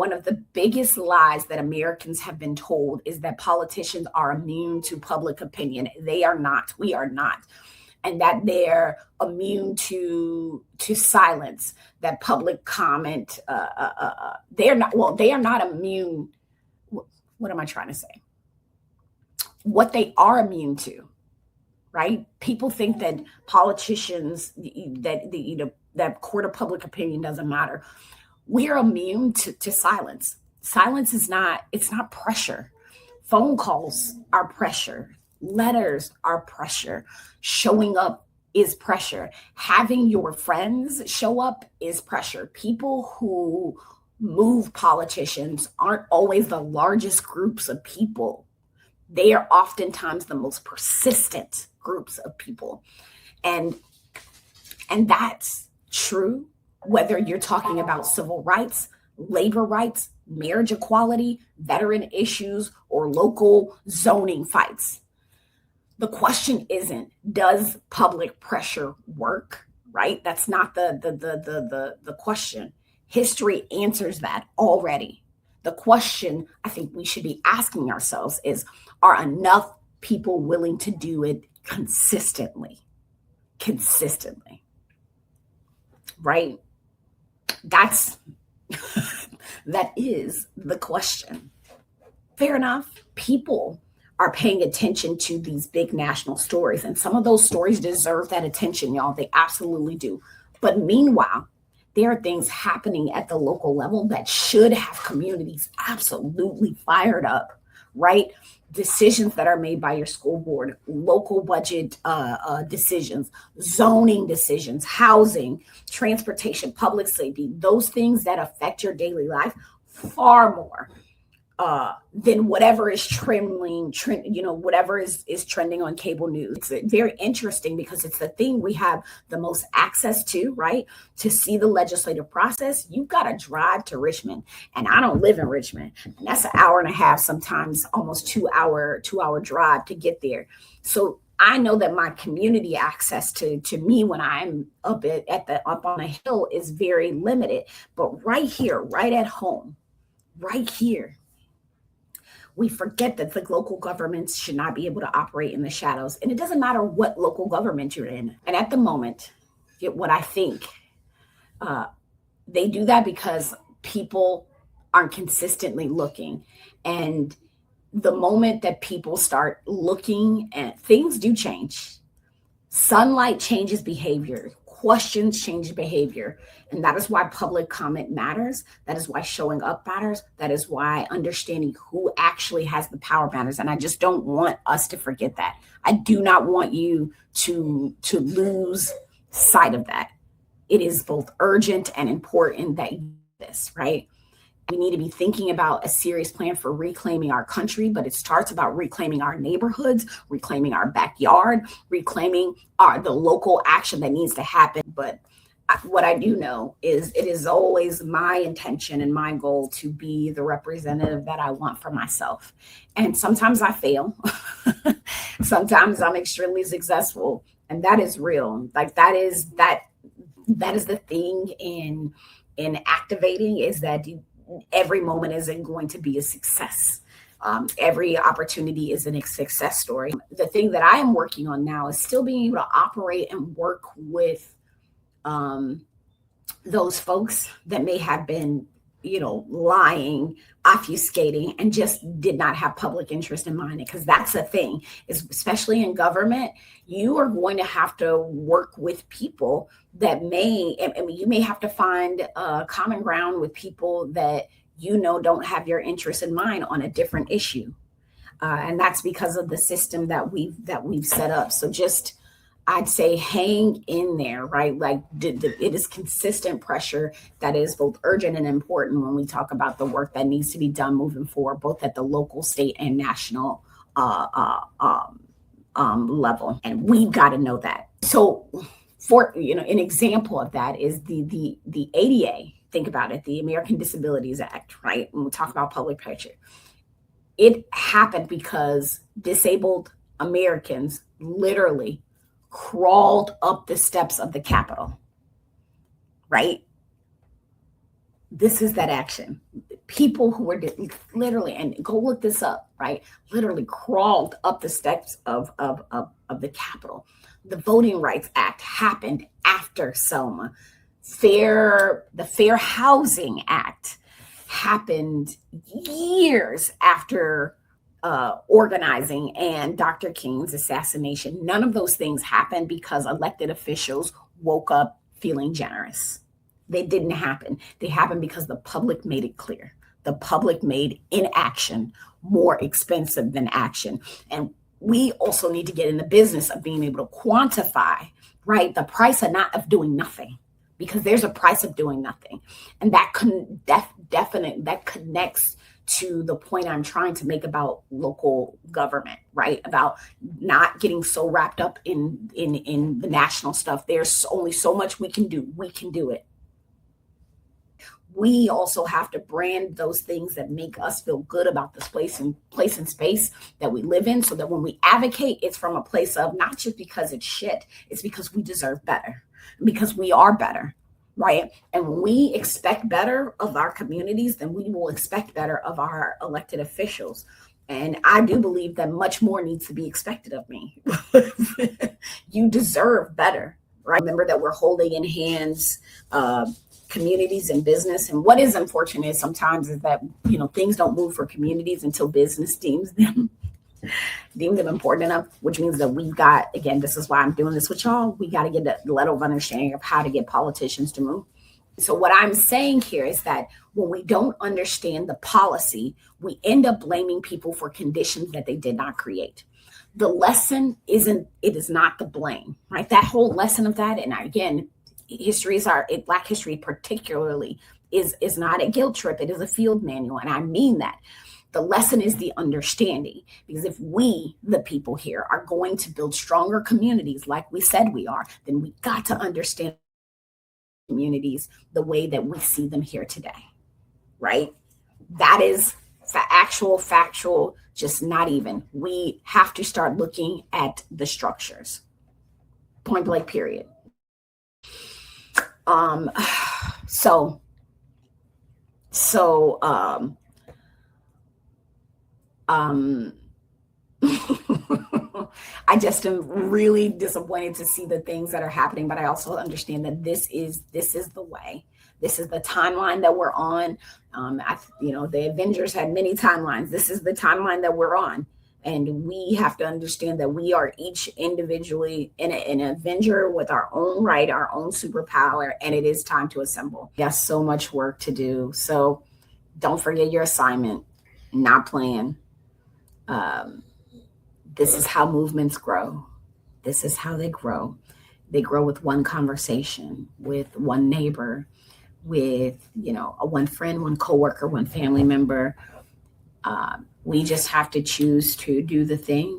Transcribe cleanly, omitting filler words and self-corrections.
One of the biggest lies that Americans have been told is that politicians are immune to public opinion. They are not. We are not. And that they're immune to silence, that public comment. They're not. Well, they are not immune. What am I trying to say? What they are immune to, right? People think that politicians, that court of public opinion doesn't matter. We're immune to silence. Silence is not, it's not pressure. Phone calls are pressure. Letters are pressure. Showing up is pressure. Having your friends show up is pressure. People who move politicians aren't always the largest groups of people. They are oftentimes the most persistent groups of people. And that's true whether you're talking about civil rights, labor rights, marriage equality, veteran issues, or local zoning fights. The question isn't, does public pressure work, right? That's not the question. History answers that already. The question I think we should be asking ourselves is, are enough people willing to do it consistently? Consistently, right? That is the question. Fair enough. People are paying attention to these big national stories, and some of those stories deserve that attention, y'all. They absolutely do. But meanwhile, there are things happening at the local level that should have communities absolutely fired up, right? Decisions that are made by your school board, local budget decisions, zoning decisions, housing, transportation, public safety, those things that affect your daily life far more than whatever is whatever is trending on cable news. It's very interesting because it's the thing we have the most access to, right? To see the legislative process, you've got to drive to Richmond, and I don't live in Richmond, and that's an hour and a half, sometimes almost 2 hour drive to get there. So I know that my community access to me when I'm up on a hill is very limited. But right here, right at home, right here, we forget that the local governments should not be able to operate in the shadows. And it doesn't matter what local government you're in. And at the moment, what I think, they do that because people aren't consistently looking. And the moment that people start looking, and things do change. Sunlight changes behavior. Questions change behavior. And that is why public comment matters. That is why showing up matters. That is why understanding who actually has the power matters. And I just don't want us to forget that. I do not want you to lose sight of that. It is both urgent and important that you do this, right? We need to be thinking about a serious plan for reclaiming our country, but it starts about reclaiming our neighborhoods, reclaiming our backyard, reclaiming the local action that needs to happen. But what I do know is it is always my intention and my goal to be the representative that I want for myself. And sometimes I fail. Sometimes I'm extremely successful, and that is real. Like that is the thing in activating, is that every moment isn't going to be a success. Every opportunity is a success story. The thing that I am working on now is still being able to operate and work with those folks that may have been, lying, obfuscating, and just did not have public interest in mind. Because that's the thing, is especially in government, you are going to have to work with people that you may have to find common ground with people that don't have your interest in mind on a different issue. And that's because of the system that we've set up. So just, I'd say, hang in there, right? Like it is consistent pressure that is both urgent and important when we talk about the work that needs to be done moving forward, both at the local, state, and national level. And we've got to know that. So for, an example of that is the ADA. Think about it, the American Disabilities Act, right? When we talk about public pressure, it happened because disabled Americans literally crawled up the steps of the Capitol, right? This is that action. People who were literally, and go look this up, right? Literally crawled up the steps of the Capitol. The Voting Rights Act happened after Selma. The Fair Housing Act happened years after organizing and Dr. King's assassination. None of those things happened because elected officials woke up feeling generous. They didn't happen. They happened because the public made it clear. The public made inaction more expensive than action. And we also need to get in the business of being able to quantify, right, the price of doing nothing, because there's a price of doing nothing. And that that connects to the point I'm trying to make about local government, right? About not getting so wrapped up in the national stuff. There's only so much we can do. We can do it. We also have to brand those things that make us feel good about this place and space that we live in, so that when we advocate, it's from a place of not just because it's shit, it's because we deserve better, because we are better, right? And when we expect better of our communities, then we will expect better of our elected officials. And I do believe that much more needs to be expected of me. You deserve better, right? Remember that we're holding in hands communities and business. And what is unfortunate sometimes is that, things don't move for communities until business deems them important enough, which means that we've got, again, this is why I'm doing this with y'all. We got to get a level of understanding of how to get politicians to move. So what I'm saying here is that when we don't understand the policy, we end up blaming people for conditions that they did not create. The lesson is not the blame, right? That whole lesson of that, and again, Black history particularly is not a guilt trip. It is a field manual. And I mean that. The lesson is the understanding, because if we, the people here, are going to build stronger communities like we said we are, then we got to understand communities the way that we see them here today, right? That is factual, just not even. We have to start looking at the structures. Point blank, period. So I just am really disappointed to see the things that are happening, but I also understand that this is the way. This is the timeline that we're on. The Avengers had many timelines. This is the timeline that we're on. And we have to understand that we are each individually an Avenger with our own right, our own superpower, and it is time to assemble. Yes, so much work to do. So don't forget your assignment. Not playing. This is how movements grow. This is how they grow. They grow with one conversation, with one neighbor, with, a one friend, one coworker, one family member. We just have to choose to do the thing